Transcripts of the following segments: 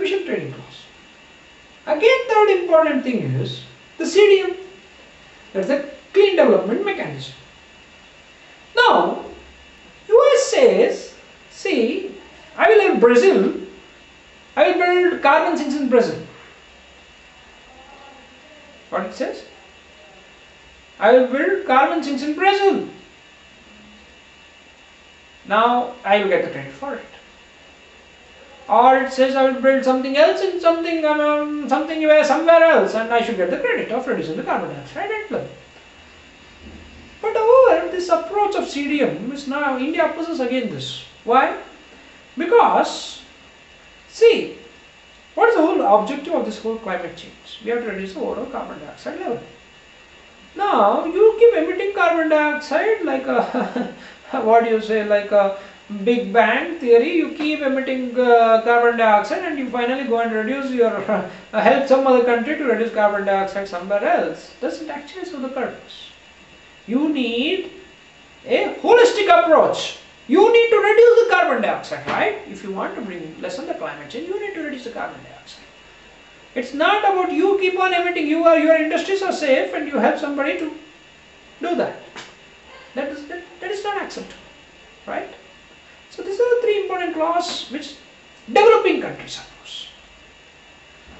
efficient trading clause. Again, third important thing is the CDM. That's the clean development mechanism. Now, US says, see, I will have Brazil, I will build carbon sinks in Brazil. What it says? I will build carbon sinks in Brazil. Now, I will get the credit for it. Or it says I will build something else in something somewhere else, and I should get the credit of reducing the carbon dioxide level. But however, this approach of CDM is now India opposes again this. Why? Because, see, what is the whole objective of this whole climate change? We have to reduce the overall carbon dioxide level. Now, you keep emitting carbon dioxide like a, what do you say, like a Big Bang theory. You keep emitting carbon dioxide and you finally go and reduce your, help some other country to reduce carbon dioxide somewhere else. Doesn't actually serve the purpose. You need a holistic approach. You need to reduce the carbon dioxide, right? If you want to lessen the climate change, you need to reduce the carbon dioxide. It's not about you keep on emitting, your industries are safe and you help somebody to do that. That is not acceptable, right? So these are the three important clauses which developing countries oppose.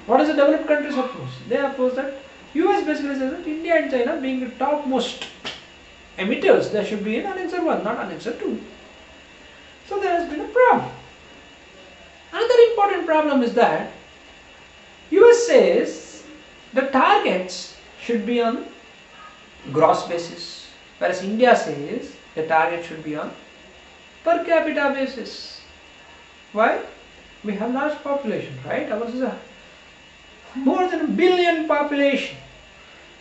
What is the developed countries oppose? They oppose that US basically says that India and China being the topmost emitters, there should be an Annexure 1, not Annexure 2. So there has been a problem. Another important problem is that US says the targets should be on gross basis, whereas India says the target should be on per capita basis. Why? We have large population, right? Ours is a more than 1 billion population,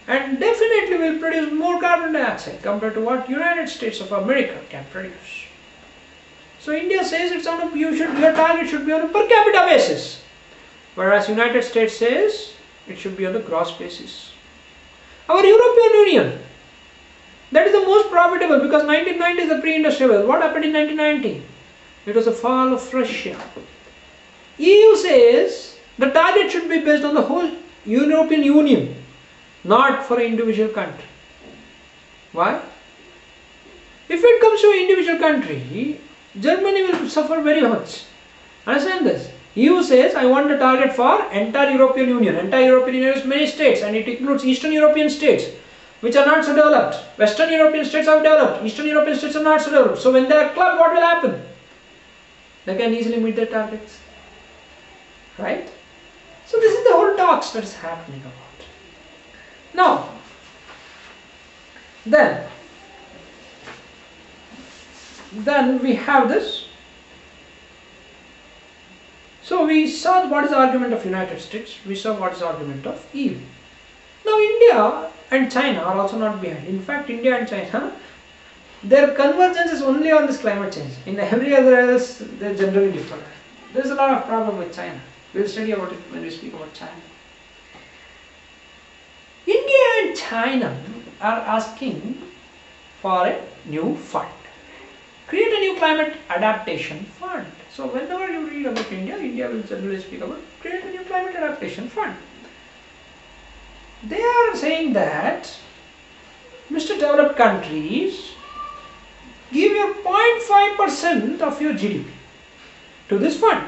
and definitely will produce more carbon dioxide compared to what United States of America can produce. So India says it's on your target should be on a per capita basis, whereas United States says it should be on the gross basis. Our European Union, that is the most profitable, because 1990 is the pre-industrial world. What happened in 1990? It was the fall of Russia. EU says the target should be based on the whole European Union, not for an individual country. Why? If it comes to an individual country, Germany will suffer very much. Understand this? EU says I want the target for entire European Union. Entire European Union has many states and it includes Eastern European states which are not so developed. Western European states are developed. Eastern European states are not so developed. So when they are clubbed, what will happen? They can easily meet their targets. Right? So this is the whole talks that is happening about. Now, then we have this. So we saw what is the argument of United States, we saw what is the argument of EU. Now India and China are also not behind. In fact, India and China, their convergence is only on this climate change. In every other else, they are generally different. There is a lot of problem with China. We will study about it when we speak about China. India and China are asking for a new fund. Create a new climate adaptation fund. So whenever you read about India, India will generally speak about create a new climate adaptation fund. They are saying that, Mr. Developed countries, give your 0.5% of your GDP to this fund.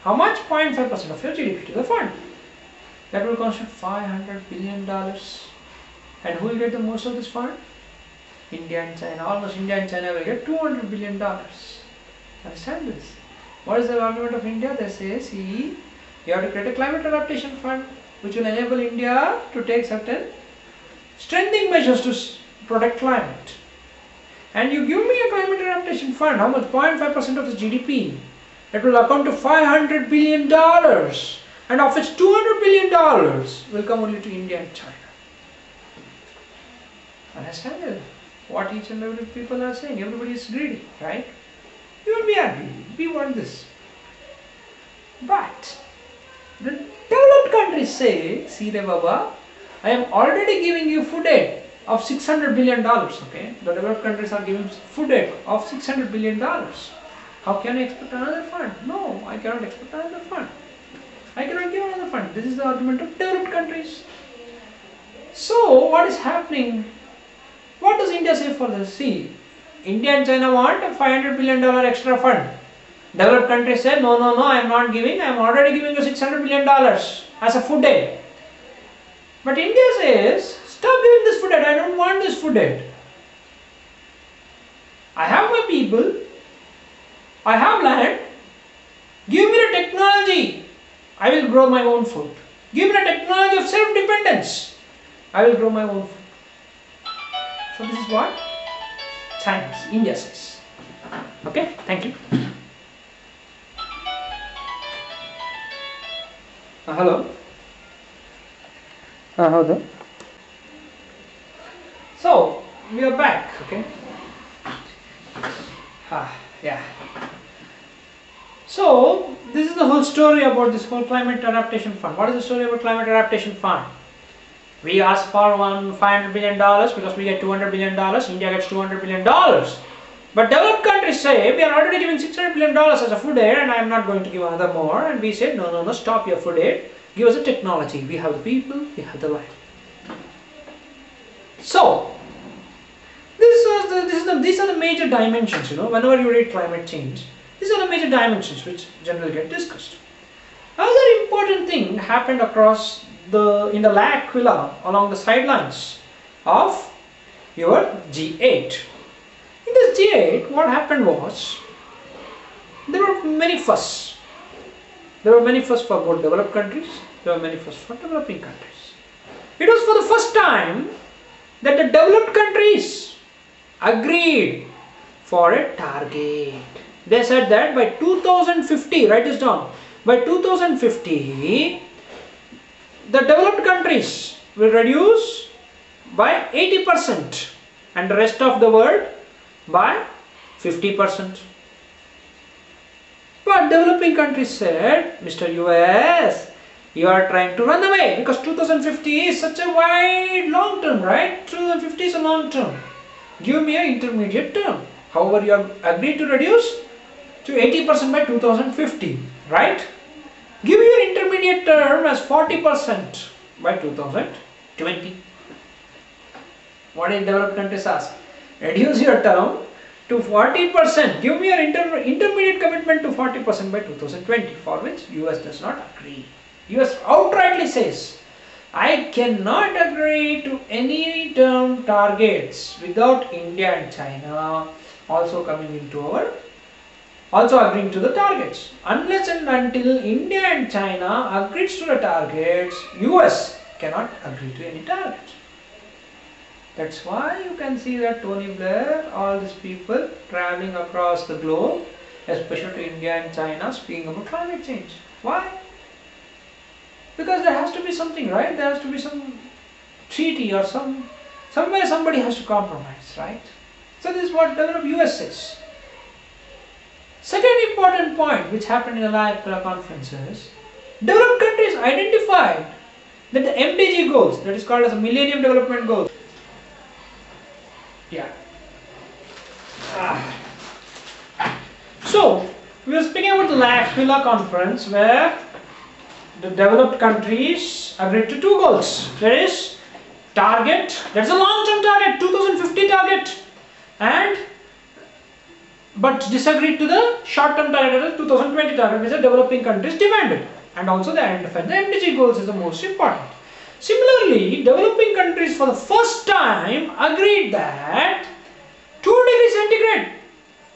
How much? 0.5% of your GDP to the fund. That will constitute $500 billion. And who will get the most of this fund? India and China. Almost India and China will get $200 billion. Understand this? What is the argument of India? They say, see, you have to create a climate adaptation fund which will enable India to take certain strengthening measures to protect climate. And you give me a climate adaptation fund, how much? 0.5% of the GDP. That will account to $500 billion. And of which $200 billion will come only to India and China. Understand it? What each and every people are saying. Everybody is greedy, right? You and me are greedy. We want this. But the developed countries say, see re Baba, I am already giving you food aid of $600 billion. Okay? The developed countries are giving food aid of $600 billion. How can I expect another fund? No, I cannot expect another fund. fund. This is the argument of developed countries. So what is happening? What does India say for this? See, India and China want a $500 billion extra fund. Developed countries say, no, no, no, I am not giving, I am already giving you $600 billion as a food aid. But India says, stop giving this food aid, I don't want this food aid. I have my people, I have land, give me the technology, I will grow my own food. Give me the technology of self-dependence, I will grow my own food. So this is what India says. Okay, thank you. Hello. Howದು? So we are back. Okay. Yeah. So this is the whole story about this whole climate adaptation fund. What is the story about climate adaptation fund? We ask for $500 billion because we get $200 billion. India gets $200 billion. But developed countries say, we are already giving $600 billion as a food aid and I am not going to give another more. And we said, no, no, no, stop your food aid. Give us the technology. We have the people, we have the land. So, these are the major dimensions, whenever you read climate change. These are the major dimensions which generally get discussed. Another important thing happened across in the La Aquila along the sidelines of your G8. In this G8, what happened was, there were many fuss. There were many fuss for both developed countries, there were many fuss for developing countries. It was for the first time that the developed countries agreed for a target. They said that by 2050, write this down, by 2050, the developed countries will reduce by 80% and the rest of the world by 50%. But developing countries said, Mr. US, you are trying to run away because 2050 is such a wide long term, right? 2050 is a long term. Give me an intermediate term. However, you have agreed to reduce to 80% by 2050, right? Give your intermediate term as 40% by 2020. What did developed countries ask? Reduce your term to 40%. Give me your intermediate commitment to 40% by 2020, for which US does not agree. US outrightly says, I cannot agree to any term targets without India and China also coming into also agreeing to the targets. Unless and until India and China agrees to the targets, US cannot agree to any targets. That's why you can see that Tony Blair, all these people traveling across the globe, especially to India and China, speaking about climate change. Why? Because there has to be something, right? There has to be some treaty or somewhere somebody has to compromise, right? So this is what developed US says. Second important point which happened in the La Aquila conference is, developed countries identified that the MDG goals, that is called as the Millennium Development Goals. Yeah. So, we were speaking about the La Aquila conference where the developed countries agreed to two goals. There is target, that's a long-term target, 2050 target, but disagreed to the short-term target, 2020 target, which the developing countries demanded. And also they identified the MDG goals is the most important. Similarly, developing countries for the first time agreed that 2 degrees centigrade,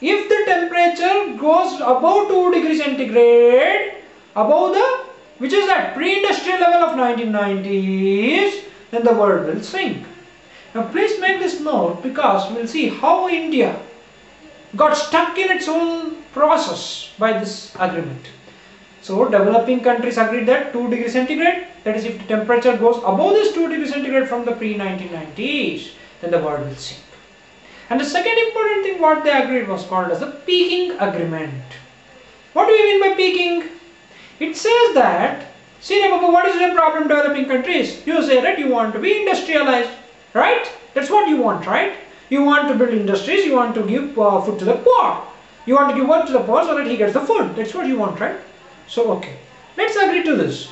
if the temperature goes above 2 degrees centigrade, above the, which is that pre-industrial level of 1990s, then the world will sink. Now please make this note because we will see how India got stuck in its whole process by this agreement. So developing countries agreed that 2 degrees centigrade, that is if the temperature goes above this 2 degrees centigrade from the pre-1990s, then the world will sink. And the second important thing what they agreed was called as the peaking agreement. What do we mean by peaking? It says that, see Baba, what is the problem developing countries? You say that you want to be industrialized, right? That's what you want, right? You want to build industries, you want to give food to the poor. You want to give work to the poor so that he gets the food. That's what you want, right? So, okay. Let's agree to this.